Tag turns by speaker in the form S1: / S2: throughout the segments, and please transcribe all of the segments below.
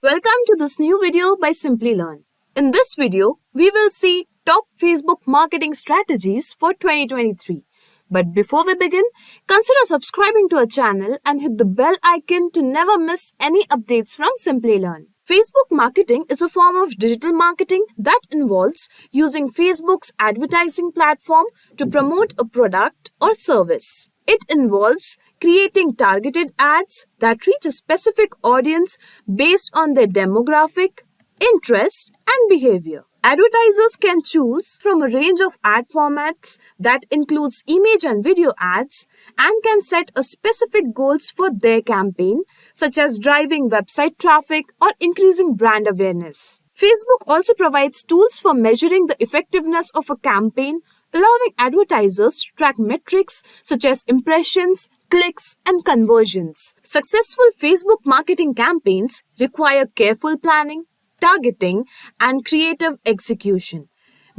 S1: Welcome to this new video by Simplilearn. In this video, we will see top Facebook marketing strategies for 2023. But before we begin, consider subscribing to our channel and hit the bell icon to never miss any updates from Simplilearn. Facebook marketing is a form of digital marketing that involves using Facebook's advertising platform to promote a product or service. It involves creating targeted ads that reach a specific audience based on their demographic, interest, and behavior. Advertisers can choose from a range of ad formats that includes image and video ads and can set a specific goals for their campaign, such as driving website traffic or increasing brand awareness. Facebook also provides tools for measuring the effectiveness of a campaign, allowing advertisers to track metrics such as impressions, clicks, and conversions. Successful Facebook marketing campaigns require careful planning, targeting, and creative execution.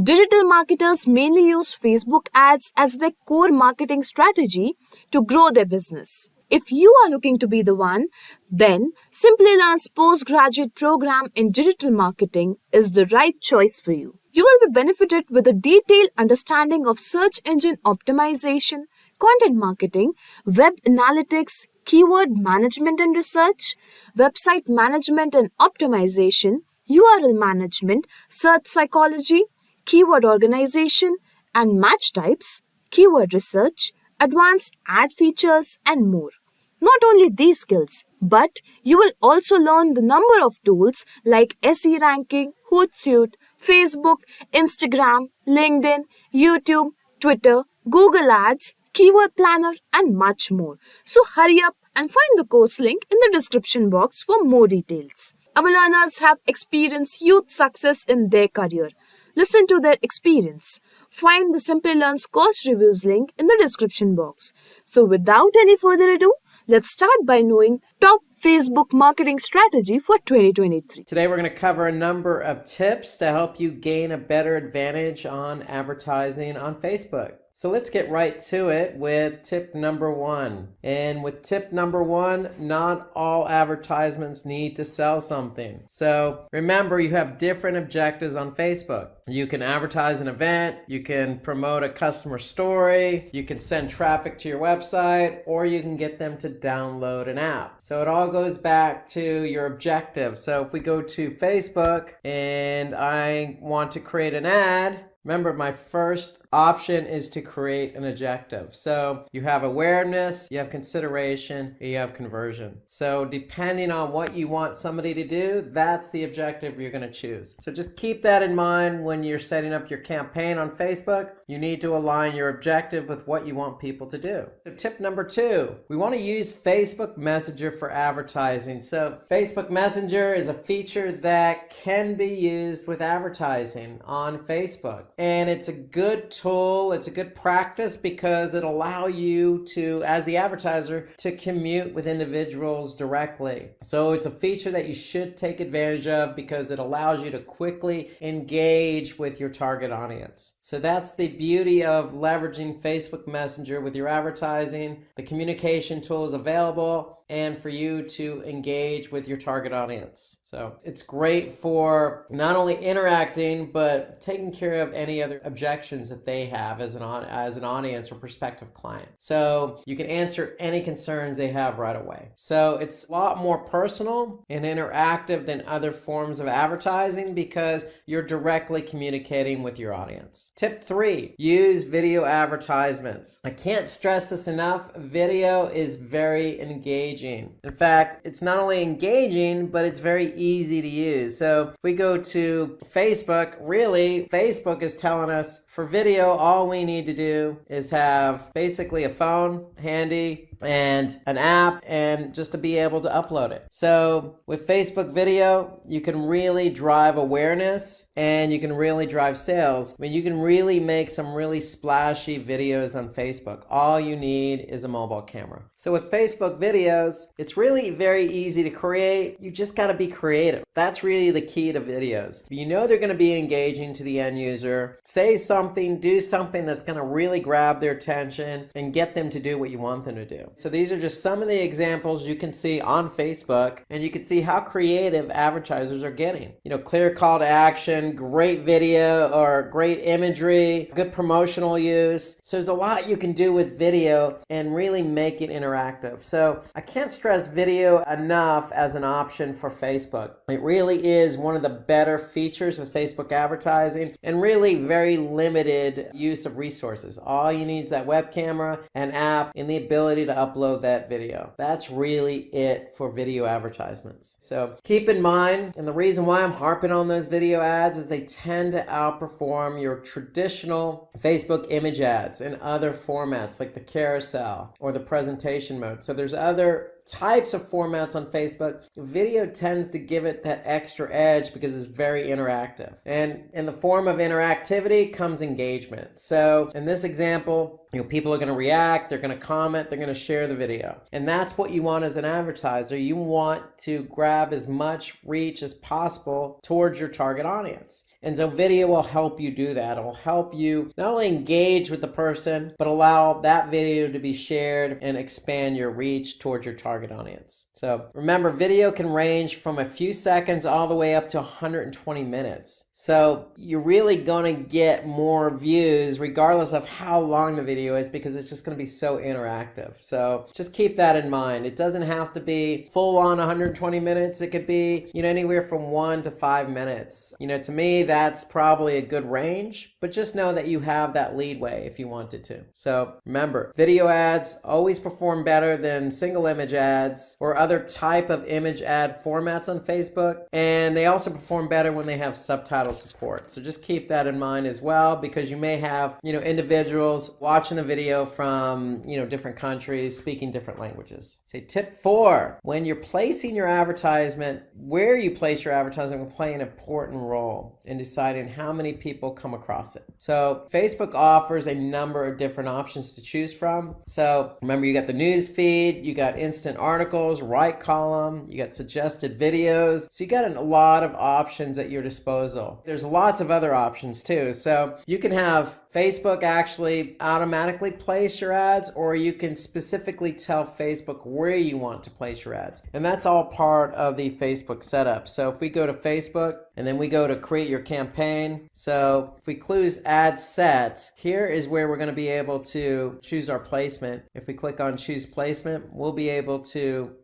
S1: Digital marketers mainly use Facebook ads as their core marketing strategy to grow their business. If you are looking to be the one, then Simplilearn's postgraduate program in digital marketing is the right choice for you. You will be benefited with a detailed understanding of search engine optimization, content marketing, web analytics, keyword management and research, website management and optimization, URL management, search psychology, keyword organization and match types, keyword research, advanced ad features, and more. Not only these skills, but you will also learn the number of tools like SE ranking, Hootsuite, Facebook, Instagram, LinkedIn, YouTube, Twitter, Google Ads, Keyword Planner, and much more. So hurry up and find the course link in the description box for more details. Our learners have experienced huge success in their career. Listen to their experience. Find the Simplilearn's course reviews link in the description box. So without any further ado, let's start by knowing top Facebook marketing strategy for 2023.
S2: Today we're going to cover a number of tips to help you gain a better advantage on advertising on Facebook. So let's get right to it with tip number one. And with tip number one, not all advertisements need to sell something. So remember, you have different objectives on Facebook. You can advertise an event, you can promote a customer story, you can send traffic to your website, or you can get them to download an app. So it all goes back to your objective. So if we go to Facebook and I want to create an ad, remember, my first option is to create an objective. So you have awareness, you have consideration, you have conversion. So depending on what you want somebody to do, that's the objective you're going to choose. So just keep that in mind when you're setting up your campaign on Facebook. You need to align your objective with what you want people to do. So tip number two, we want to use Facebook Messenger for advertising. So Facebook Messenger is a feature that can be used with advertising on Facebook. And it's a good tool, it's a good practice because it'll allow you to, as the advertiser, to commute with individuals directly. So it's a feature that you should take advantage of because it allows you to quickly engage with your target audience. So that's the beauty of leveraging Facebook Messenger with your advertising. The communication tool is available and for you to engage with your target audience. So it's great for not only interacting, but taking care of any other objections that they have as an audience or prospective client. So you can answer any concerns they have right away. So it's a lot more personal and interactive than other forms of advertising because you're directly communicating with your audience. Tip three, use video advertisements. I can't stress this enough. Video is very engaging. In fact, it's not only engaging, but it's very easy to use. So if we go to Facebook, really, Facebook is telling us for video, all we need to do is have basically a phone handy and an app and just to be able to upload it. So with Facebook video, you can really drive awareness and you can really drive sales. I mean, you can really make some really splashy videos on Facebook. All you need is a mobile camera. So with Facebook videos, it's really very easy to create. You just got to be creative. That's really the key to videos. You know they're going to be engaging to the end user. advertiser. Say something, do something that's going to really grab their attention and get them to do what you want them to do. So these are just some of the examples you can see on Facebook, and you can see how creative advertisers are getting. Clear call to action, great video or great imagery, good promotional use. So there's a lot you can do with video and really make it interactive. So I can't stress video enough as an option for Facebook. It really is one of the better features with Facebook advertising, and really very limited use of resources. All you need is that web camera, an app, and the ability to upload that video. That's really it for video advertisements. So keep in mind, and the reason why I'm harping on those video ads is they tend to outperform your traditional Facebook image ads in other formats like the carousel or the presentation mode. So there's other types of formats on Facebook. Video tends to give it that extra edge because it's very interactive. And in the form of interactivity comes engagement. So in this example, people are going to react, they're going to comment, they're going to share the video. And that's what you want as an advertiser. You want to grab as much reach as possible towards your target audience. And so video will help you do that. It will help you not only engage with the person, but allow that video to be shared and expand your reach towards your target audience. So remember, video can range from a few seconds all the way up to 120 minutes. So you're really going to get more views regardless of how long the video is, because it's just going to be so interactive. So just keep that in mind. It doesn't have to be full on 120 minutes. It could be, anywhere from 1 to 5 minutes. To me, that's probably a good range, but just know that you have that leadway if you wanted to. So remember, video ads always perform better than single image ads or other type of image ad formats on Facebook. And they also perform better when they have subtitle support. So just keep that in mind as well, because you may have, individuals watching the video from, different countries speaking different languages. So tip 4, when you're placing your advertisement, where you place your advertisement will play an important role in deciding how many people come across it. So Facebook offers a number of different options to choose from. So remember, you got the news feed, you got instant articles, right column, you got suggested videos. So you got a lot of options at your disposal. There's lots of other options too. So you can have Facebook actually automatically place your ads, or you can specifically tell Facebook where you want to place your ads. And that's all part of the Facebook setup. So if we go to Facebook and then we go to create your campaign. So if we close ad set, here is where we're going to be able to choose our placement. If we click on choose placement, we'll be able to,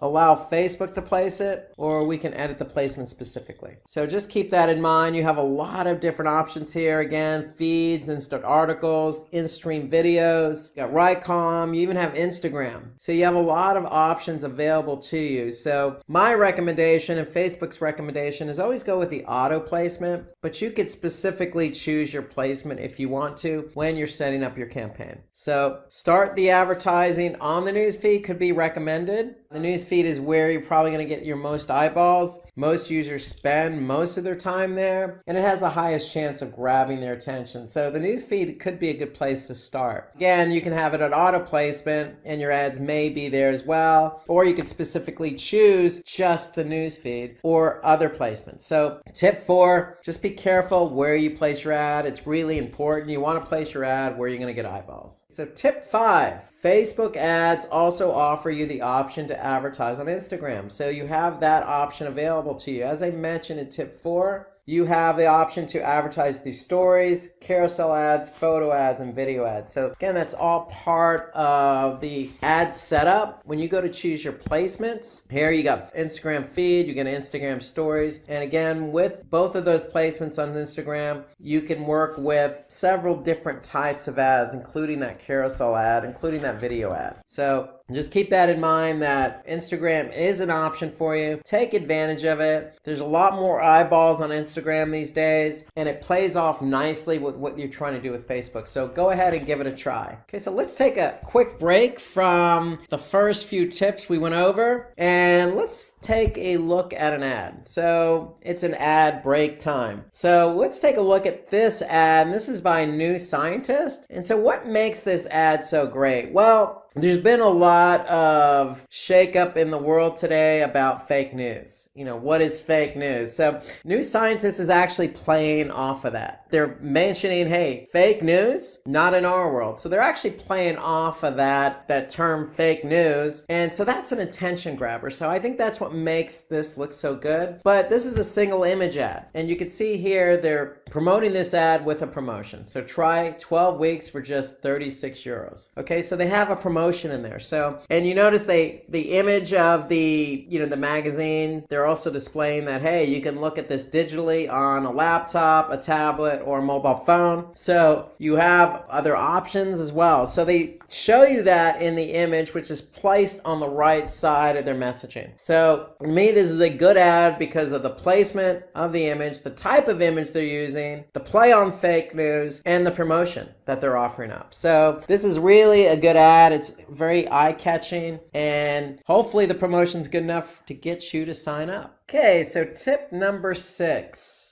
S2: allow Facebook to place it, or we can edit the placement specifically. So just keep that in mind. You have a lot of different options here. Again, feeds, instant articles, in-stream videos, you got Rycom, you even have Instagram. So you have a lot of options available to you. So my recommendation and Facebook's recommendation is always go with the auto placement, but you could specifically choose your placement if you want to when you're setting up your campaign. So start the advertising on the newsfeed could be recommended. The newsfeed is where you're probably going to get your most eyeballs. Most users spend most of their time there, and it has the highest chance of grabbing their attention. So the newsfeed could be a good place to start. Again, you can have it at auto placement, and your ads may be there as well, or you could specifically choose just the newsfeed or other placements. So tip 4, just be careful where you place your ad. It's really important. You want to place your ad where you're going to get eyeballs. So tip 5. Facebook ads also offer you the option to advertise on Instagram. So you have that option available to you. As I mentioned in tip 4, you have the option to advertise through stories, carousel ads, photo ads, and video ads. So again, that's all part of the ad setup. When you go to choose your placements, here you got Instagram feed, you get Instagram stories. And again, with both of those placements on Instagram, you can work with several different types of ads, including that carousel ad, including that video ad. So just keep that in mind, that Instagram is an option for you. Take advantage of it. There's a lot more eyeballs on Instagram these days, and it plays off nicely with what you're trying to do with Facebook. So go ahead and give it a try. Okay, so let's take a quick break from the first few tips we went over, and let's take a look at an ad. So it's an ad break time. So let's take a look at this ad, and this is by New Scientist. And so what makes this ad so great? Well, there's been a lot of shakeup in the world today about fake news. What is fake news? So New Scientist is actually playing off of that. They're mentioning, hey, fake news, not in our world. So they're actually playing off of that term fake news. And so that's an attention grabber. So I think that's what makes this look so good. But this is a single image ad. And you can see here, they're promoting this ad with a promotion. So try 12 weeks for just 36 euros. Okay, so they have a promotion in there. So, and you notice the image of the magazine, they're also displaying that, hey, you can look at this digitally on a laptop, a tablet, or a mobile phone. So you have other options as well. So they show you that in the image, which is placed on the right side of their messaging. So for me, this is a good ad because of the placement of the image, the type of image they're using, the play on fake news, and the promotion that they're offering up. So this is really a good ad. It's very eye-catching, and hopefully the promotion's good enough to get you to sign up. Okay, so tip number 6.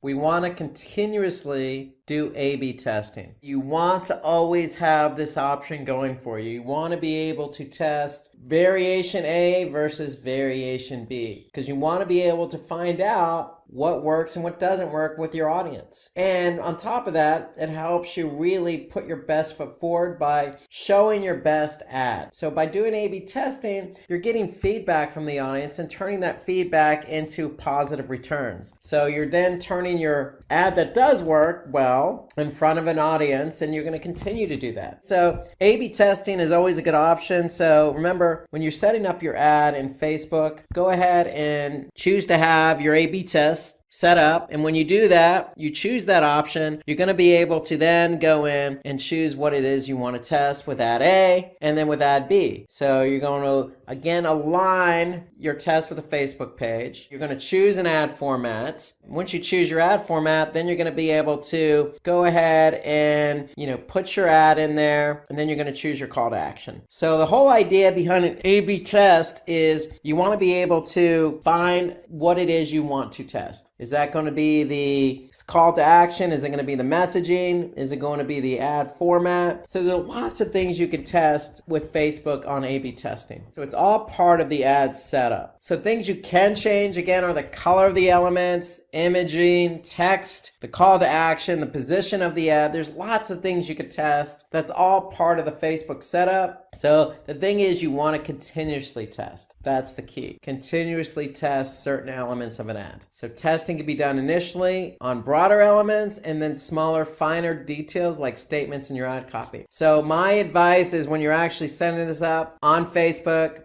S2: We want to continuously do A/B testing. You want to always have this option going for you. You want to be able to test variation A versus variation B, because you want to be able to find out what works and what doesn't work with your audience. And on top of that, it helps you really put your best foot forward by showing your best ad. So by doing A/B testing, you're getting feedback from the audience and turning that feedback into positive returns. So you're then turning your ad that does work well in front of an audience, and you're going to continue to do that. So A/B testing is always a good option. So remember, when you're setting up your ad in Facebook, go ahead and choose to have your A/B test set up. And when you do that, you choose that option, you're going to be able to then go in and choose what it is you want to test with ad A and then with ad B. So you're going to, again, align your test with a Facebook page. You're going to choose an ad format. Once you choose your ad format, then you're going to be able to go ahead and, put your ad in there, and then you're going to choose your call to action. So the whole idea behind an A/B test is you want to be able to find what it is you want to test. Is that going to be the call to action? Is it going to be the messaging? Is it going to be the ad format? So there are lots of things you can test with Facebook on A/B testing. So it's all part of the ad setup. So things you can change, again, are the color of the elements, imaging, text, the call to action, the position of the ad. There's lots of things you could test. That's all part of the Facebook setup. So the thing is, you want to continuously test. That's the key. Continuously test certain elements of an ad. So testing can be done initially on broader elements and then smaller, finer details like statements in your ad copy. So my advice is, when you're actually setting this up on Facebook,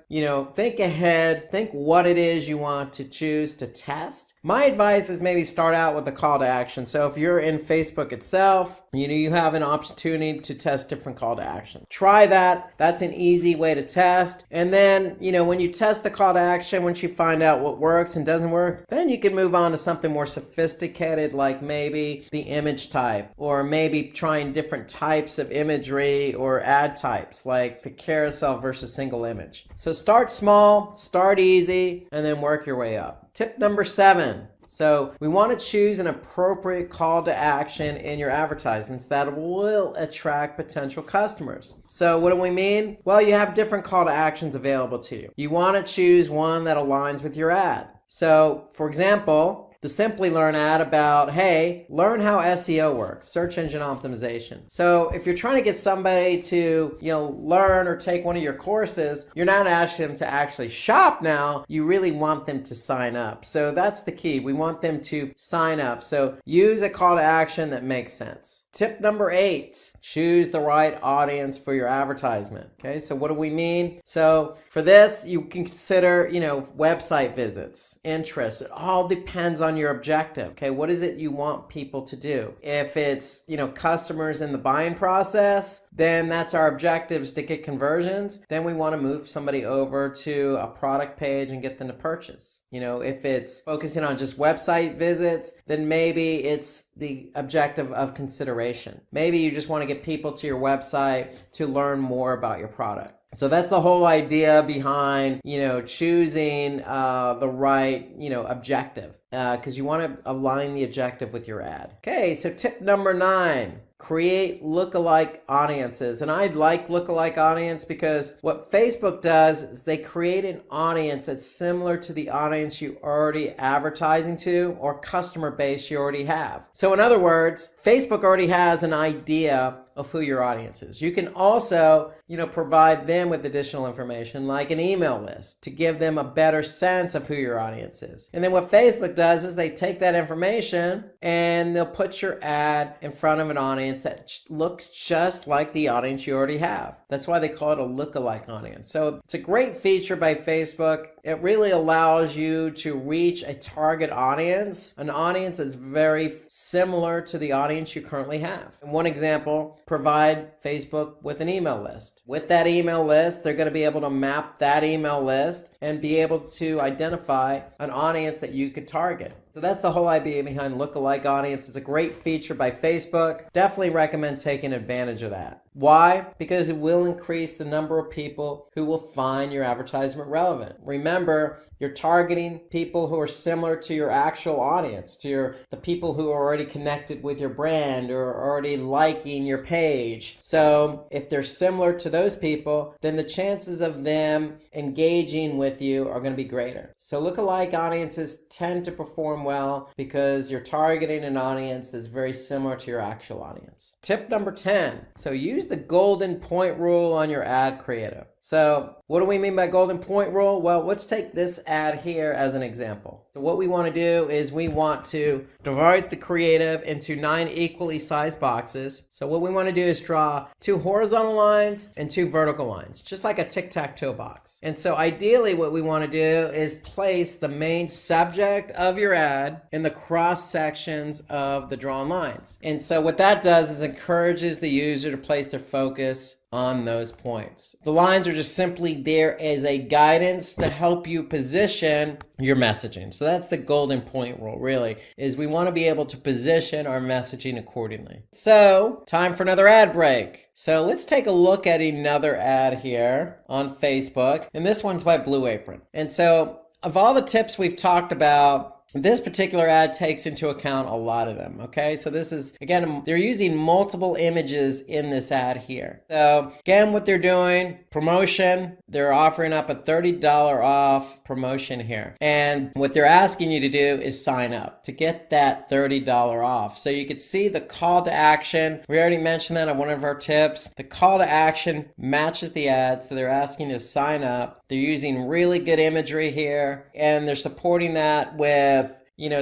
S2: think ahead, think what it is you want to choose to test. My advice is maybe start out with a call to action. So if you're in Facebook itself, you have an opportunity to test different call to action. Try that. That's an easy way to test. And then, when you test the call to action, once you find out what works and doesn't work, then you can move on to something more sophisticated, like maybe the image type, or maybe trying different types of imagery or ad types, like the carousel versus single image. So start small, start easy, and then work your way up. Tip number 7. So we want to choose an appropriate call to action in your advertisements that will attract potential customers. So what do we mean? Well, you have different call to actions available to you. You want to choose one that aligns with your ad. So for example, the Simplilearn ad about, hey, learn how SEO works, search engine optimization. So if you're trying to get somebody to, learn or take one of your courses, you're not asking them to actually shop now. You really want them to sign up. So that's the key. We want them to sign up. So use a call to action that makes sense. Tip number 8, choose the right audience for your advertisement. Okay, so what do we mean? So for this, you can consider, website visits, interests. It all depends on your objective. Okay, what is it you want people to do? If it's, customers in the buying process, then that's our objectives to get conversions. Then we want to move somebody over to a product page and get them to purchase. If it's focusing on just website visits, then maybe it's the objective of consideration. Maybe you just want to get people to your website to learn more about your product. So that's the whole idea behind, choosing the right, objective. because you want to align the objective with your ad. Okay, so tip number 9. Create lookalike audiences. And I like lookalike audience because what Facebook does is they create an audience that's similar to the audience you already advertising to or customer base you already have. So in other words, Facebook already has an idea of who your audience is. You can also, provide them with additional information like an email list to give them a better sense of who your audience is. And then what Facebook does is they take that information and they'll put your ad in front of an audience that looks just like the audience you already have. That's why they call it a lookalike audience. So it's a great feature by Facebook. It really allows you to reach a target audience, an audience that's very similar to the audience you currently have. And one example, provide Facebook with an email list. With that email list, they're going to be able to map that email list and be able to identify an audience that you could target. So that's the whole idea behind lookalike audience. It's a great feature by Facebook. Definitely recommend taking advantage of that. Why? Because it will increase the number of people who will find your advertisement relevant. Remember, you're targeting people who are similar to your actual audience, to the people who are already connected with your brand or already liking your page. So if they're similar to those people, then the chances of them engaging with you are going to be greater. So lookalike audiences tend to perform well because you're targeting an audience that's very similar to your actual audience. Tip number 10. So use the golden point rule on your ad creative. So what do we mean by golden point rule? Well, let's take this ad here as an example. So what we want to do is we want to divide the creative into 9 equally sized boxes. So what we want to do is draw 2 horizontal lines and 2 vertical lines, just like a tic-tac-toe box. And so ideally what we want to do is place the main subject of your ad in the cross sections of the drawn lines. And so what that does is encourages the user to place their focus on those points. The lines are just simply there as a guidance to help you position your messaging. So that's the golden point rule, really, is we want to be able to position our messaging accordingly. So time for another ad break. So let's take a look at another ad here on Facebook. And this one's by Blue Apron. And so of all the tips we've talked about, this particular ad takes into account a lot of them, okay? So this is, again, they're using multiple images in this ad here. So again, what they're doing, promotion, they're offering up a $30 off promotion here. And what they're asking you to do is sign up to get that $30 off. So you could see the call to action. We already mentioned that on one of our tips. The call to action matches the ad, so they're asking you to sign up. They're using really good imagery here, and they're supporting that with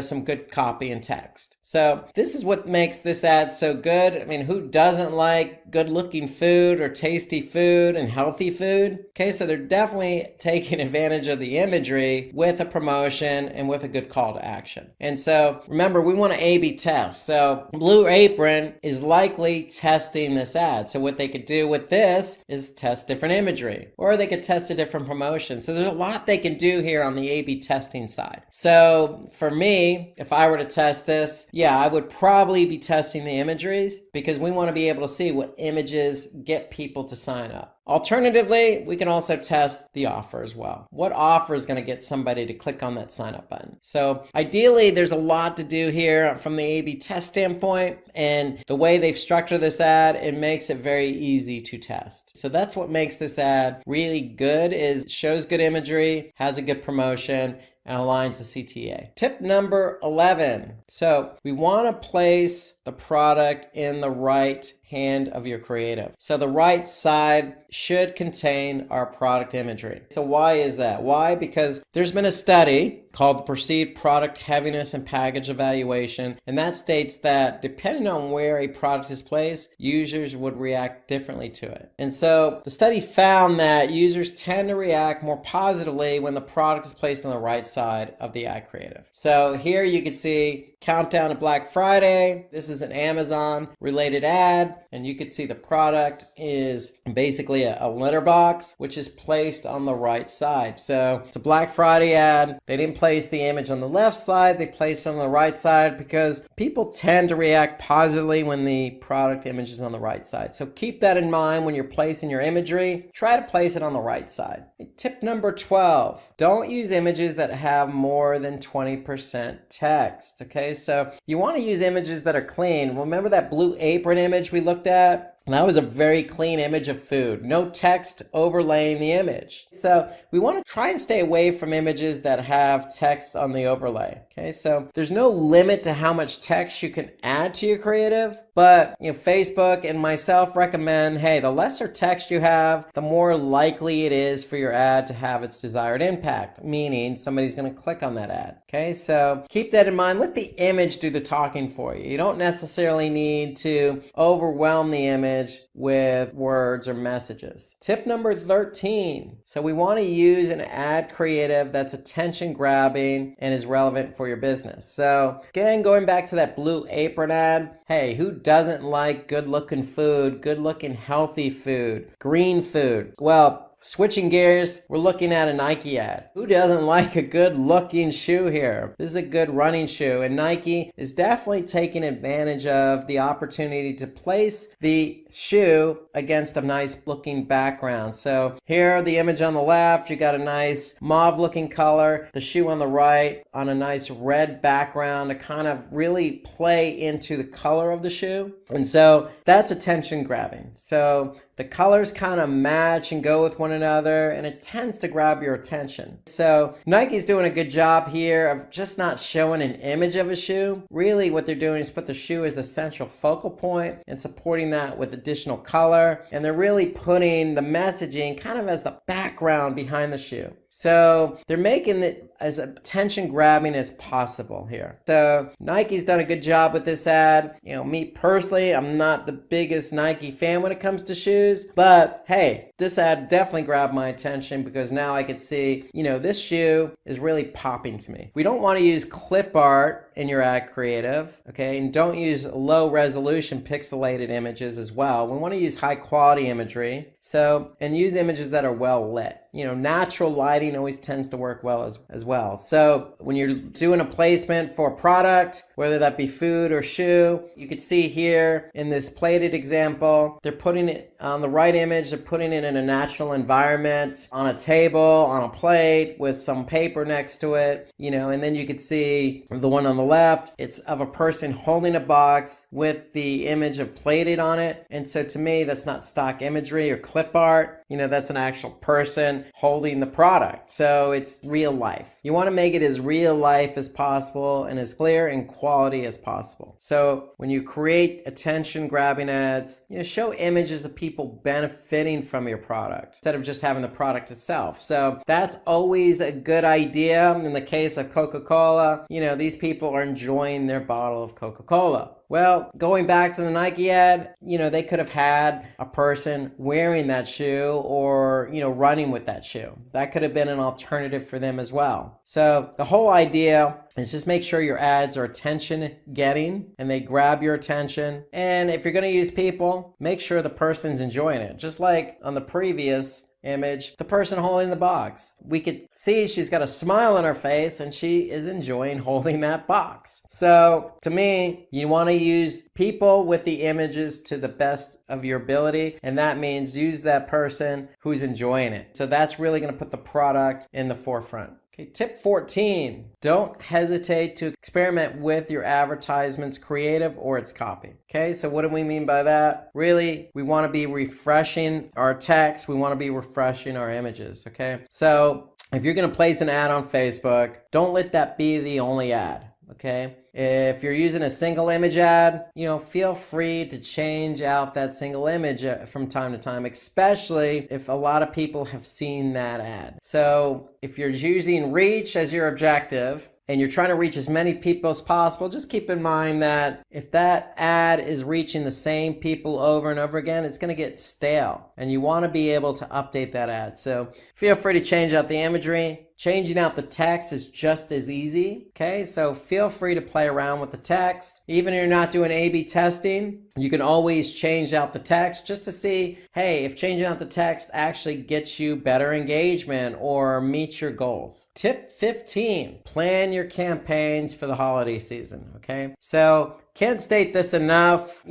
S2: some good copy and text. So this is what makes this ad so good. I mean, who doesn't like good looking food or tasty food and healthy food? Okay, so they're definitely taking advantage of the imagery with a promotion and with a good call to action. And so remember, we want to A/B test. So Blue Apron is likely testing this ad. So what they could do with this is test different imagery, or they could test a different promotion. So there's a lot they can do here on the A/B testing side. So for me, if I were to test this, I would probably be testing the imageries because we want to be able to see what images get people to sign up. Alternatively, we can also test the offer as well. What offer is going to get somebody to click on that sign up button? So ideally, there's a lot to do here from the A/B test standpoint, and the way they've structured this ad, it makes it very easy to test. So that's what makes this ad really good, is it shows good imagery, has a good promotion, and aligns the CTA. Tip number 11. So we want to place the product in the right hand of your creative. So the right side should contain our product imagery. So why is that? Why? Because there's been a study called the Perceived Product Heaviness and Package Evaluation, and that states that depending on where a product is placed, users would react differently to it. And so the study found that users tend to react more positively when the product is placed on the right side of the ad creative. So here you can see countdown to Black Friday. This is is an Amazon related ad, and you can see the product is basically a litter box, which is placed on the right side. So it's a Black Friday ad. They didn't place the image on the left side, they placed it on the right side because people tend to react positively when the product image is on the right side. So keep that in mind when you're placing your imagery. Try to place it on the right side. Tip number 12, don't use images that have more than 20% text. Okay, so you want to use images that are clean. Remember that Blue Apron image we looked at? That was a very clean image of food. No text overlaying the image. So we want to try and stay away from images that have text on the overlay. Okay, so there's no limit to how much text you can add to your creative, but Facebook and myself recommend, hey, the lesser text you have, the more likely it is for your ad to have its desired impact, meaning somebody's going to click on that ad. Okay, so keep that in mind. Let the image do the talking for you. You don't necessarily need to overwhelm the image with words or messages. Tip number 13. So we want to use an ad creative that's attention grabbing and is relevant for your business. So again, going back to that Blue Apron ad, hey, who doesn't like good looking food, good looking healthy food, green food? Well, switching gears, we're looking at a Nike ad. Who doesn't like a good looking shoe here? This is a good running shoe, and Nike is definitely taking advantage of the opportunity to place the shoe against a nice looking background. So here, the image on the left, you got a nice mauve looking color, the shoe on the right on a nice red background to kind of really play into the color of the shoe. And so that's attention grabbing. So the colors kind of match and go with one another, and it tends to grab your attention. So Nike's doing a good job here of just not showing an image of a shoe. Really what they're doing is put the shoe as the central focal point and supporting that with additional color, and they're really putting the messaging kind of as the background behind the shoe. So they're making it as attention grabbing as possible here. So Nike's done a good job with this ad. Me personally, I'm not the biggest Nike fan when it comes to shoes, but hey, this ad definitely grabbed my attention because now I could see, this shoe is really popping to me. We don't want to use clip art in your ad creative, okay? And don't use low resolution pixelated images as well. We want to use high quality imagery. And use images that are well lit. Natural lighting always tends to work well as well. So when you're doing a placement for a product, whether that be food or shoe, you could see here in this plated example, they're putting it on the right image, they're putting it in a natural environment, on a table, on a plate with some paper next to it, and then you could see the one on the left, it's of a person holding a box with the image of plated on it. And so to me, that's not stock imagery or clip art. That's an actual person holding the product. So it's real life. You want to make it as real life as possible and as clear and quality as possible. So when you create attention grabbing ads, show images of people benefiting from your product instead of just having the product itself. So that's always a good idea. In the case of Coca-Cola, these people are enjoying their bottle of Coca-Cola. Well, going back to the Nike ad, they could have had a person wearing that shoe or, running with that shoe. That could have been an alternative for them as well. So the whole idea is just make sure your ads are attention getting and they grab your attention. And if you're going to use people, make sure the person's enjoying it. Just like on the previous image, the person holding the box. We could see she's got a smile on her face and she is enjoying holding that box. So to me, you want to use people with the images to the best of your ability, and that means use that person who's enjoying it. So that's really going to put the product in the forefront. Okay, tip 14, don't hesitate to experiment with your advertisement's creative or its copy. Okay, so what do we mean by that? Really, we want to be refreshing our text. We want to be refreshing our images, okay? So if you're going to place an ad on Facebook, don't let that be the only ad, okay? If you're using a single image ad, feel free to change out that single image from time to time, especially if a lot of people have seen that ad. So if you're using reach as your objective and you're trying to reach as many people as possible, just keep in mind that if that ad is reaching the same people over and over again, it's going to get stale, and you want to be able to update that ad. So feel free to change out the imagery, changing out the text is just as easy. Okay, so feel free to play around with the text. Even if you're not doing A/B testing, you can always change out the text just to see, hey, if changing out the text actually gets you better engagement or meets your goals. Tip 15, plan your campaigns for the holiday season. Okay, so can't state this enough,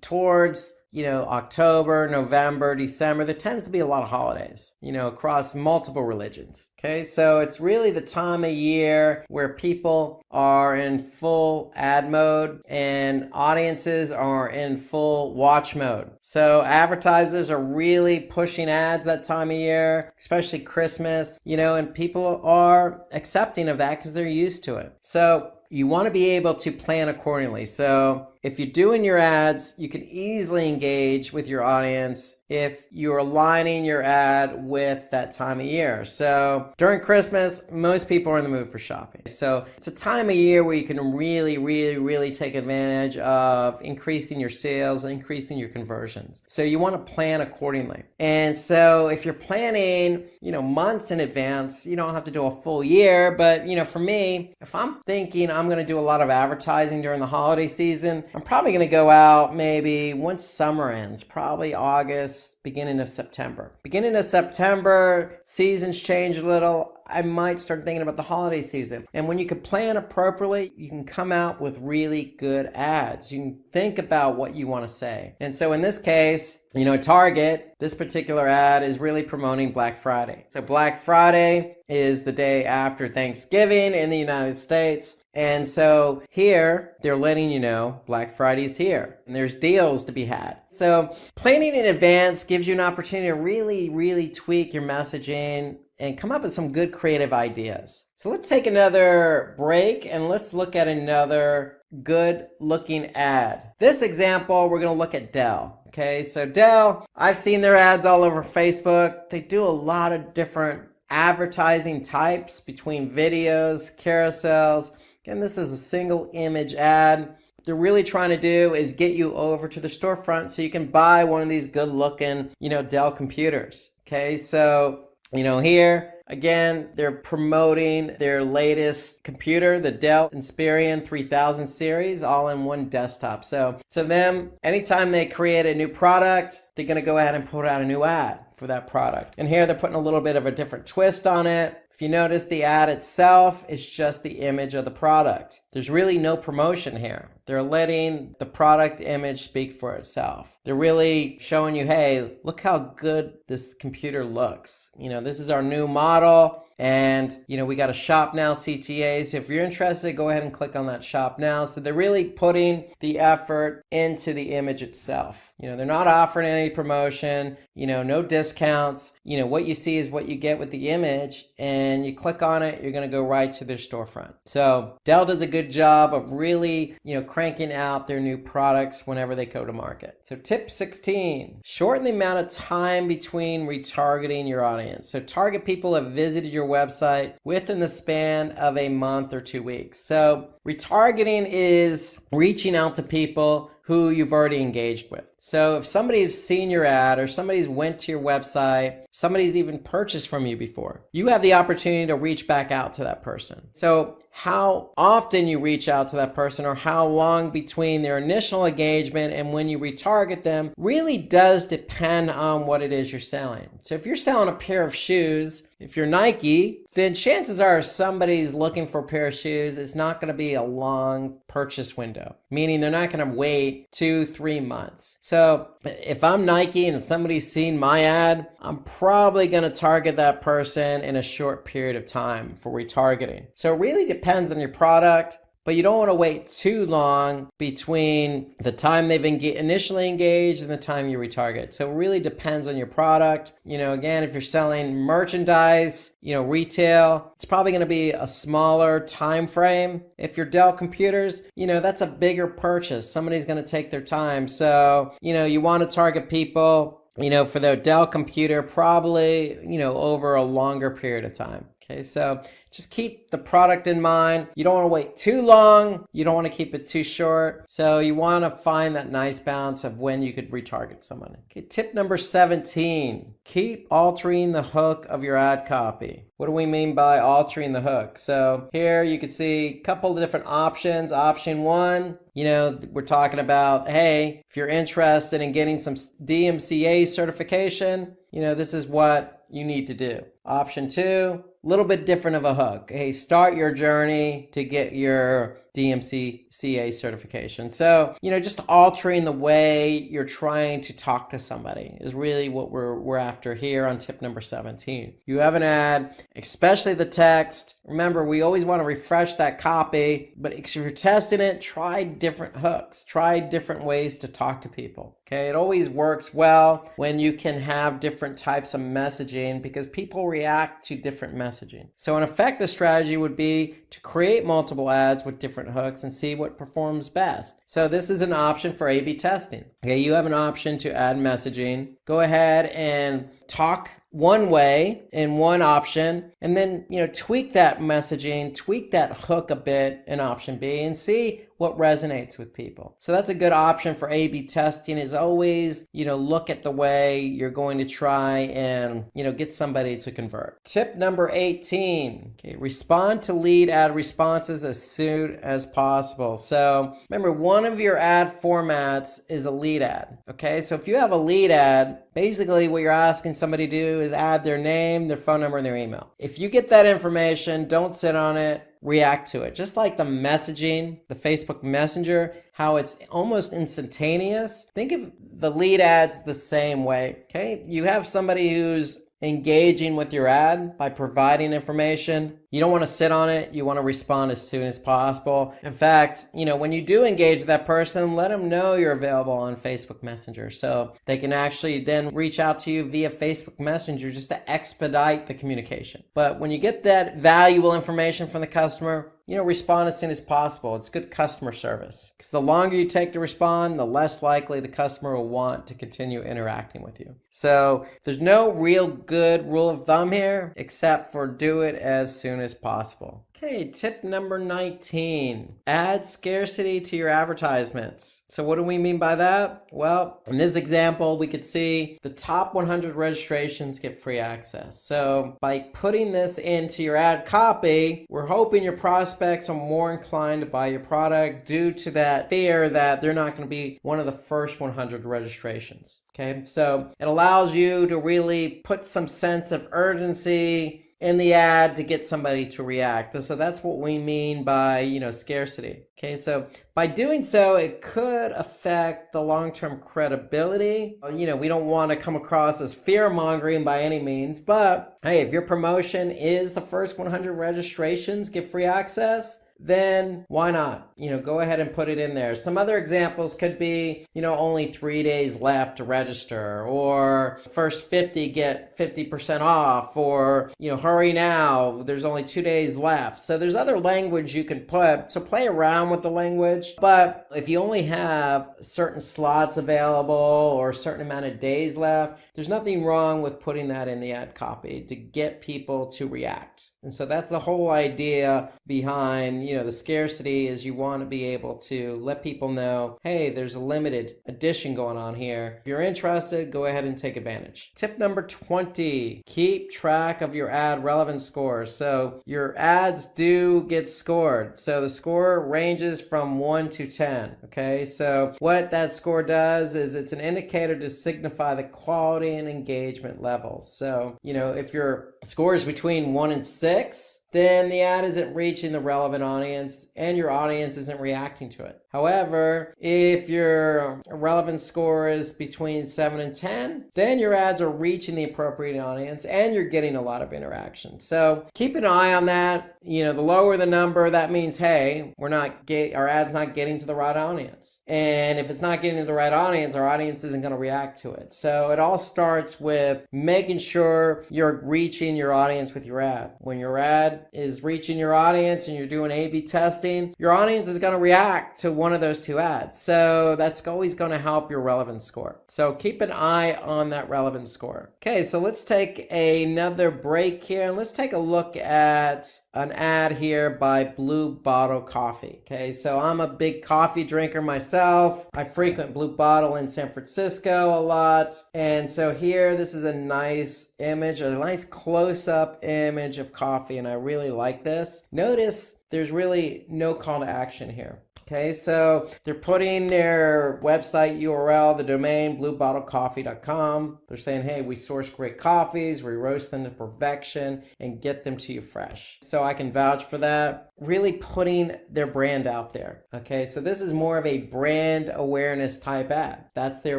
S2: towards October, November, December, there tends to be a lot of holidays, across multiple religions. Okay, so it's really the time of year where people are in full ad mode and audiences are in full watch mode. So advertisers are really pushing ads that time of year, especially Christmas, and people are accepting of that because they're used to it. So you want to be able to plan accordingly. So if you're doing your ads, you can easily engage with your audience if you're aligning your ad with that time of year. So during Christmas, most people are in the mood for shopping. So it's a time of year where you can really take advantage of increasing your sales, increasing your conversions. So you want to plan accordingly. And so if you're planning, months in advance, you don't have to do a full year. But, for me, if I'm thinking I'm going to do a lot of advertising during the holiday season, I'm probably going to go out maybe once summer ends, probably August, beginning of September. Beginning of September, seasons change a little. I might start thinking about the holiday season. And when you can plan appropriately, you can come out with really good ads. You can think about what you want to say. And so in this case, Target, this particular ad is really promoting Black Friday. So Black Friday is the day after Thanksgiving in the United States. And so here, they're letting you know Black Friday's here and there's deals to be had. So planning in advance gives you an opportunity to really tweak your messaging and come up with some good creative ideas. So let's take another break and let's look at another good looking ad. This example, we're going to look at Dell. Okay, so Dell, I've seen their ads all over Facebook. They do a lot of different advertising types between videos, carousels. Again, this is a single image ad. What they're really trying to do is get you over to the storefront so you can buy one of these good looking, Dell computers. Okay, so here, again, they're promoting their latest computer, the Dell Inspiron 3000 series, all in one desktop. So to them, anytime they create a new product, they're going to go ahead and put out a new ad for that product. And here they're putting a little bit of a different twist on it. If you notice, the ad itself is just the image of the product. There's really no promotion here. They're letting the product image speak for itself. They're really showing you, hey, look how good this computer looks. This is our new model. And, we got a shop now CTA. So if you're interested, go ahead and click on that shop now. So they're really putting the effort into the image itself. They're not offering any promotion, no discounts. What you see is what you get with the image, and you click on it, you're going to go right to their storefront. So Dell does a good job of really, cranking out their new products whenever they go to market. So tip 16, shorten the amount of time between retargeting your audience. So target people who have visited your website within the span of a month or 2 weeks. So retargeting is reaching out to people who you've already engaged with. So if somebody's seen your ad or somebody's went to your website, somebody's even purchased from you before, you have the opportunity to reach back out to that person. So how often you reach out to that person or how long between their initial engagement and when you retarget them really does depend on what it is you're selling. So if you're selling a pair of shoes, if you're Nike, then chances are somebody's looking for a pair of shoes. It's not going to be a long purchase window, meaning they're not going to wait 2-3 months. So if I'm Nike and somebody's seen my ad, I'm probably going to target that person in a short period of time for retargeting. So it really depends on your product. But you don't want to wait too long between the time they've initially engaged and the time you retarget. So it really depends on your product. Again, if you're selling merchandise, retail, it's probably going to be a smaller time frame. If you're Dell computers, that's a bigger purchase. Somebody's going to take their time. So, you want to target people for their Dell computer, probably, over a longer period of time. Okay, so just keep the product in mind. You don't want to wait too long. You don't want to keep it too short. So you want to find that nice balance of when you could retarget someone. Okay, tip number 17, keep altering the hook of your ad copy. What do we mean by altering the hook? So here you can see a couple of different options. Option one, we're talking about, hey, if you're interested in getting some DMCA certification, this is what you need to do. Option two, a little bit different of a hook. Hey, start your journey to get your DMCA certification. So, just altering the way you're trying to talk to somebody is really what we're after here on tip number 17. You have an ad, especially the text. Remember, we always want to refresh that copy, but if you're testing it, try different hooks, try different ways to talk to people. Okay, it always works well when you can have different types of messaging because people react to different messaging. So an effective strategy would be to create multiple ads with different hooks and see what performs best. So this is an option for A/B testing. Okay, you have an option to add messaging. Go ahead and talk one way in one option, and then tweak that messaging, tweak that hook a bit in option B, and see what resonates with people. So that's a good option for A/B testing, is always look at the way you're going to try and get somebody to convert. Tip number 18, okay, respond to lead ad responses as soon as possible. So remember, one of your ad formats is a lead ad. Okay, so if you have a lead ad, basically what you're asking somebody to do is add their name, their phone number, and their email. If you get that information, don't sit on it, react to it. Just like the messaging, the Facebook Messenger, how it's almost instantaneous. Think of the lead ads the same way. Okay, you have somebody who's engaging with your ad by providing information. You don't want to sit on it. You want to respond as soon as possible. In fact, when you do engage with that person, let them know you're available on Facebook Messenger so they can actually then reach out to you via Facebook Messenger just to expedite the communication. But when you get that valuable information from the customer, respond as soon as possible. It's good customer service. Because the longer you take to respond, the less likely the customer will want to continue interacting with you. So there's no real good rule of thumb here, except for do it as soon as possible. Okay, tip number 19, add scarcity to your advertisements. So what do we mean by that? Well, in this example, we could see the top 100 registrations get free access. So by putting this into your ad copy, we're hoping your prospects are more inclined to buy your product due to that fear that they're not going to be one of the first 100 registrations. Okay, so it allows you to really put some sense of urgency in the ad to get somebody to react. So that's what we mean by, scarcity. Okay, so by doing so, it could affect the long-term credibility. We don't want to come across as fear-mongering by any means, but hey, if your promotion is the first 100 registrations get free access, then why not? Go ahead and put it in there. Some other examples could be, only 3 days left to register, or first 50 get 50% off, or, hurry now, there's only 2 days left. So there's other language you can put. So play around with the language. But if you only have certain slots available or a certain amount of days left, there's nothing wrong with putting that in the ad copy to get people to react. And so that's the whole idea behind, the scarcity, is you want to be able to let people know, hey, there's a limited edition going on here. If you're interested, go ahead and take advantage. Tip number 20, keep track of your ad relevance scores. So your ads do get scored. So the score ranges from 1 to 10. Okay, so what that score does is it's an indicator to signify the quality and engagement levels. So, if your score is between 1 and 6, then the ad isn't reaching the relevant audience and your audience isn't reacting to it. However, if your relevance score is between 7 and 10, then your ads are reaching the appropriate audience and you're getting a lot of interaction. So keep an eye on that. The lower the number, that means, hey, our ad's not getting to the right audience. And if it's not getting to the right audience, our audience isn't going to react to it. So it all starts with making sure you're reaching your audience with your ad. When your ad ad is reaching your audience and you're doing A/B testing, your audience is going to react to one of those two ads. So that's always going to help your relevance score. So keep an eye on that relevance score. Okay, so let's take another break here and let's take a look at an ad here by Blue Bottle Coffee. Okay, so I'm a big coffee drinker myself. I frequent Blue Bottle in San Francisco a lot. And so here, this is a nice image, a nice close-up image of coffee, and I really like this. Notice there's really no call to action here. Okay, so they're putting their website URL, the domain, bluebottlecoffee.com. They're saying, hey, we source great coffees, we roast them to perfection, and get them to you fresh. So I can vouch for that. Really putting their brand out there. Okay, so this is more of a brand awareness type ad. That's their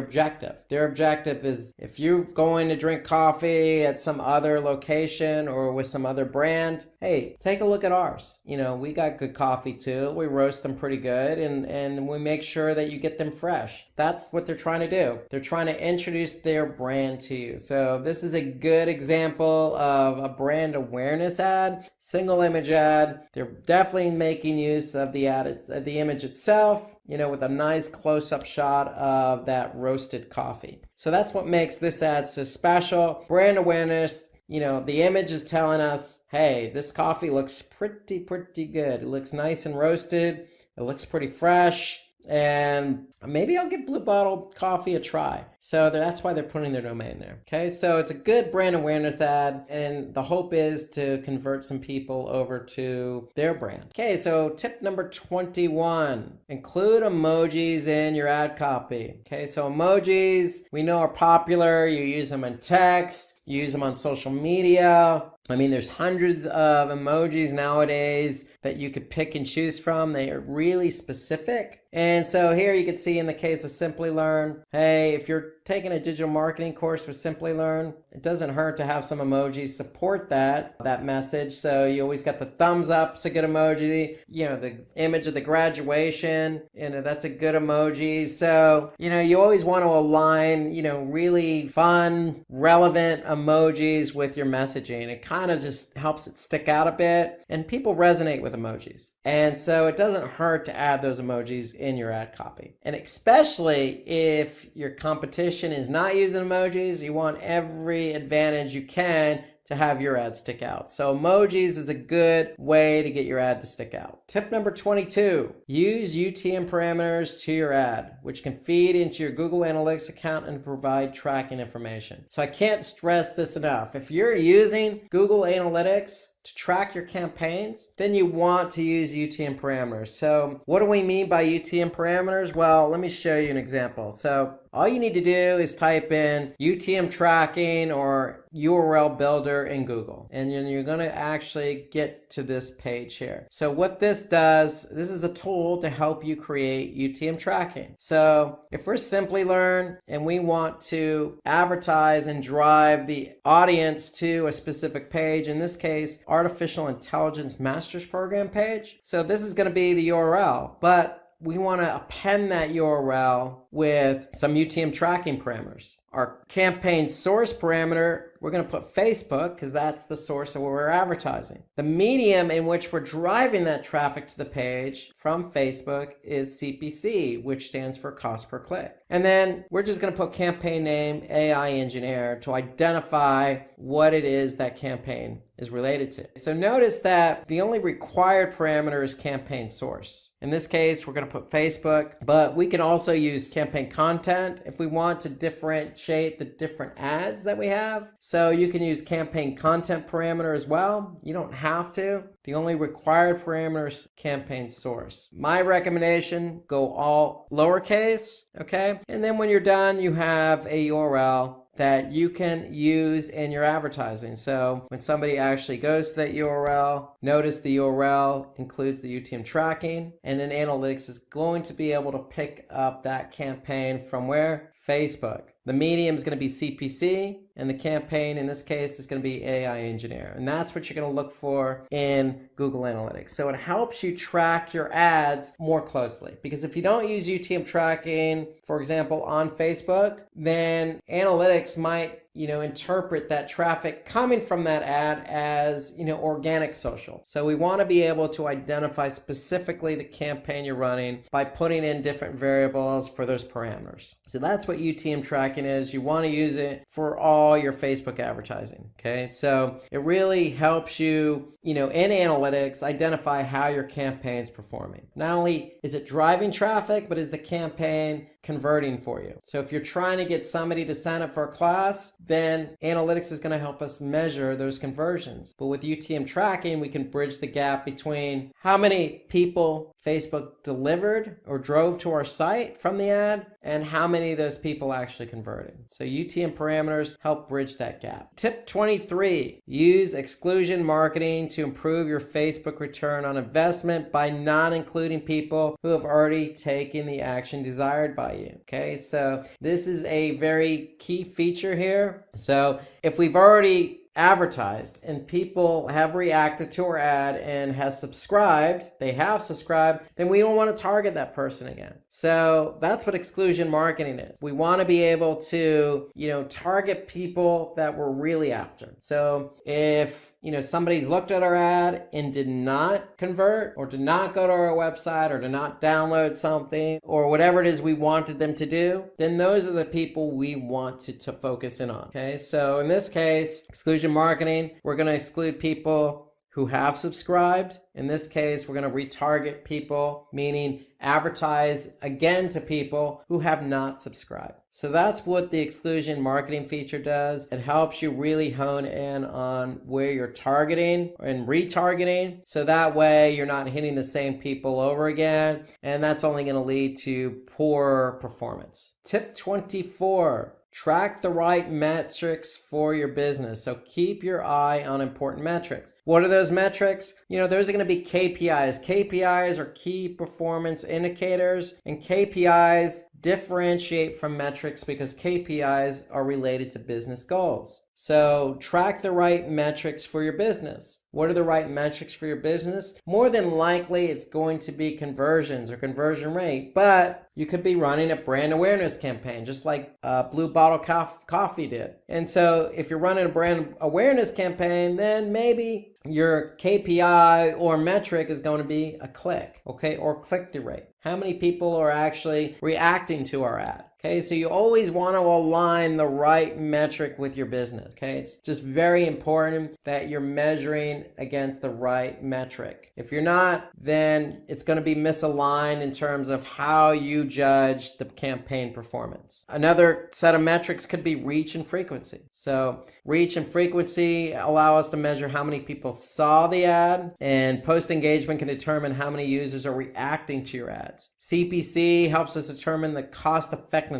S2: objective. Their objective is if you're going to drink coffee at some other location or with some other brand, hey, take a look at ours. You know, we got good coffee too. We roast them pretty good and we make sure that you get them fresh. That's what they're trying to do. They're trying to introduce their brand to you. So this is a good example of a brand awareness ad, single image ad. They're definitely making use of the ad, the image itself, you know, with a nice close-up shot of that roasted coffee. So that's what makes this ad so special. Brand awareness. You know, the image is telling us, hey, this coffee looks pretty good. It looks nice and roasted. It looks pretty fresh. And maybe I'll give Blue Bottle Coffee a try. So that's why they're putting their domain there. Okay, so it's a good brand awareness ad, and the hope is to convert some people over to their brand. Okay, so tip number 21, include emojis in your ad copy. Okay, so emojis we know are popular. You use them in text. You use them on social media. I mean, there's hundreds of emojis nowadays that you could pick and choose from. They are really specific. And so here you can see in the case of Simplilearn, hey, if you're taking a digital marketing course with Simplilearn, it doesn't hurt to have some emojis support that message. So you always got the thumbs up, it's a good emoji. You know, the image of the graduation, you know, that's a good emoji. So, you know, you always want to align, you know, really fun, relevant emojis with your messaging. It kind of just helps it stick out a bit, and people resonate with emojis. And so it doesn't hurt to add those emojis in your ad copy. And especially if your competition is not using emojis, you want every advantage you can to have your ad stick out. So emojis is a good way to get your ad to stick out. Tip number 22, use UTM parameters to your ad, which can feed into your Google Analytics account and provide tracking information. So I can't stress this enough. If you're using Google Analytics to track your campaigns, then you want to use UTM parameters. So what do we mean by UTM parameters? Well, let me show you an example. So all you need to do is type in UTM tracking or URL builder in Google, and then you're going to actually get to this page here. So what this does, this is a tool to help you create UTM tracking. So if we're Simplilearn and we want to advertise and drive the audience to a specific page, in this case, Artificial Intelligence Master's Program page. So this is going to be the URL, but we want to append that URL with some UTM tracking parameters. Our campaign source parameter, we're going to put Facebook because that's the source of where we're advertising. The medium in which we're driving that traffic to the page from Facebook is CPC, which stands for cost per click. And then we're just going to put campaign name AI engineer to identify what it is that campaign is related to. So notice that the only required parameter is campaign source. In this case, we're going to put Facebook, but we can also use campaign content if we want to differentiate the different ads that we have. So you can use campaign content parameter as well. You don't have to. The only required parameter is campaign source. My recommendation, go all lowercase, okay? And then when you're done, you have a URL that you can use in your advertising. So when somebody actually goes to that URL, notice the URL includes the UTM tracking, and then analytics is going to be able to pick up that campaign from where? Facebook. The medium is going to be CPC, and the campaign in this case is going to be AI engineer. And that's what you're going to look for in Google Analytics. So it helps you track your ads more closely, because if you don't use UTM tracking, for example, on Facebook, then analytics might interpret that traffic coming from that ad as, organic social. So we want to be able to identify specifically the campaign you're running by putting in different variables for those parameters. So that's what UTM tracking is. You want to use it for all your Facebook advertising. Okay. So it really helps you, in analytics, identify how your campaign's performing. Not only is it driving traffic, but is the campaign converting for you? So if you're trying to get somebody to sign up for a class, then analytics is going to help us measure those conversions. But with UTM tracking, we can bridge the gap between how many people Facebook delivered or drove to our site from the ad and how many of those people actually converted. So UTM parameters help bridge that gap. Tip 23, use exclusion marketing to improve your Facebook return on investment by not including people who have already taken the action desired by you. Okay, so this is a very key feature here. So if we've already advertised and people have reacted to our ad and they have subscribed, then we don't want to target that person again. So that's what exclusion marketing is. We want to be able to, target people that we're really after. So if somebody's looked at our ad and did not convert or did not go to our website or did not download something or whatever it is we wanted them to do, then those are the people we want to focus in on. Okay, so in this case, exclusion marketing, we're going to exclude people who have subscribed. In this case, we're going to retarget people, meaning advertise again to people who have not subscribed. So that's what the exclusion marketing feature does. It helps you really hone in on where you're targeting and retargeting. So that way you're not hitting the same people over again. And that's only going to lead to poor performance. Tip 24. Track the right metrics for your business. So keep your eye on important metrics. What are those metrics? Those are going to be KPIs. KPIs are key performance indicators, and KPIs differentiate from metrics because KPIs are related to business goals. So track the right metrics for your business. What are the right metrics for your business? More than likely, it's going to be conversions or conversion rate, but you could be running a brand awareness campaign, just like Blue Bottle Coffee did. And so if you're running a brand awareness campaign, then maybe your KPI or metric is going to be a click, okay, or click-through rate. How many people are actually reacting to our ad? Okay, so you always want to align the right metric with your business. Okay, it's just very important that you're measuring against the right metric. If you're not, then it's going to be misaligned in terms of how you judge the campaign performance. Another set of metrics could be reach and frequency. So reach and frequency allow us to measure how many people saw the ad, and post engagement can determine how many users are reacting to your ads. CPC helps us determine the cost effectiveness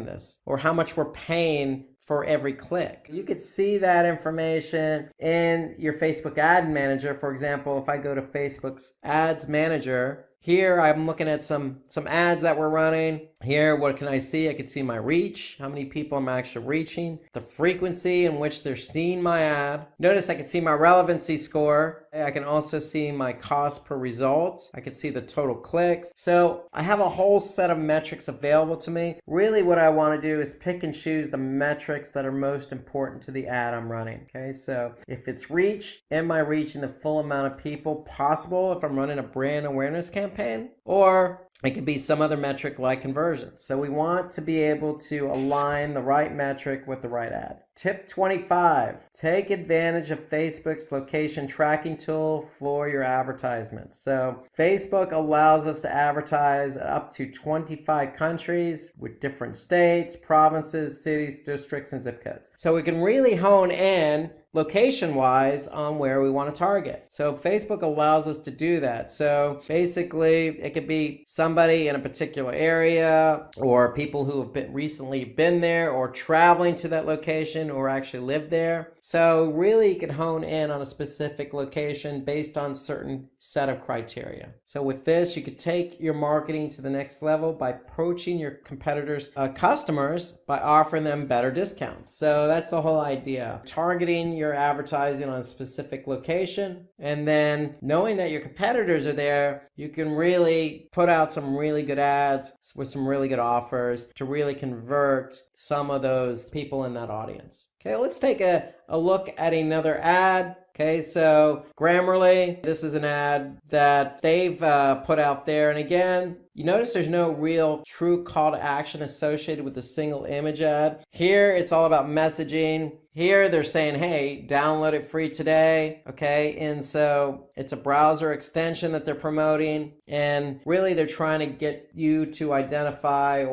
S2: or how much we're paying for every click. You could see that information in your Facebook ad manager. For example, if I go to Facebook's ads manager, here I'm looking at some ads that we're running. Here, what can I see? I can see my reach, how many people I'm actually reaching, the frequency in which they're seeing my ad. Notice I can see my relevancy score. I can also see my cost per result. I can see the total clicks. So I have a whole set of metrics available to me. Really what I want to do is pick and choose the metrics that are most important to the ad I'm running. Okay, so if it's reach, am I reaching the full amount of people possible if I'm running a brand awareness campaign? Or it could be some other metric like conversion. So we want to be able to align the right metric with the right ad. Tip 25, take advantage of Facebook's location tracking tool for your advertisements. So Facebook allows us to advertise up to 25 countries with different states, provinces, cities, districts, and zip codes. So we can really hone in location-wise on where we want to target. So Facebook allows us to do that. So basically, it could be somebody in a particular area, or people who have recently been there or traveling to that location or actually live there. So really, you can hone in on a specific location based on certain set of criteria. So with this, you could take your marketing to the next level by approaching your competitors' customers by offering them better discounts. So that's the whole idea. Targeting your advertising on a specific location, and then knowing that your competitors are there, you can really put out some really good ads with some really good offers to really convert some of those people in that audience. Okay, let's take a look at another ad. Okay, so Grammarly, this is an ad that they've put out there. And again, you notice there's no real true call to action associated with a single image ad. Here, it's all about messaging. Here, they're saying, hey, download it free today. Okay, and so it's a browser extension that they're promoting. And really, they're trying to get you to identify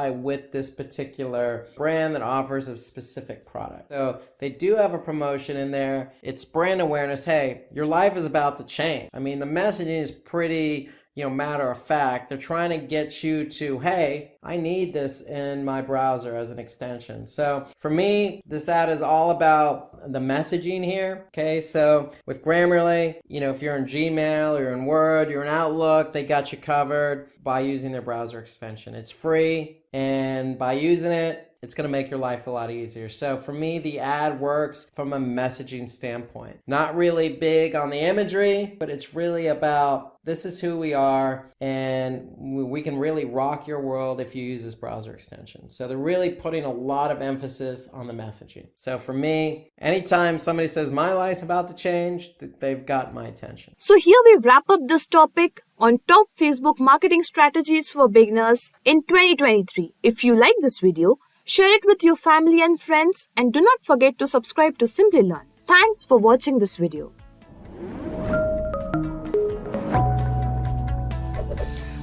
S2: with this particular brand that offers a specific product. So they do have a promotion in there. It's brand awareness. Hey, your life is about to change. I mean, the messaging is pretty matter of fact. They're trying to get you to, hey, I need this in my browser as an extension. So for me, this ad is all about the messaging here. Okay, so with Grammarly, if you're in Gmail, you're in Word, you're in Outlook, they got you covered by using their browser extension. It's free, and by using it, it's going to make your life a lot easier. So for me, the ad works from a messaging standpoint. Not really big on the imagery, but it's really about this is who we are, and we can really rock your world if you use this browser extension. So they're really putting a lot of emphasis on the messaging. So for me, anytime somebody says my life's about to change, they've got my attention.
S1: So here we wrap up this topic on top Facebook marketing strategies for beginners in 2023. If you like this video, share it with your family and friends, and do not forget to subscribe to Simplilearn. Thanks for watching this video.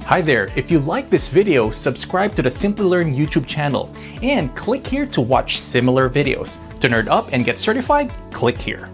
S3: Hi there, if you like this video, subscribe to the Simplilearn YouTube channel and click here to watch similar videos. To nerd up and get certified, click here.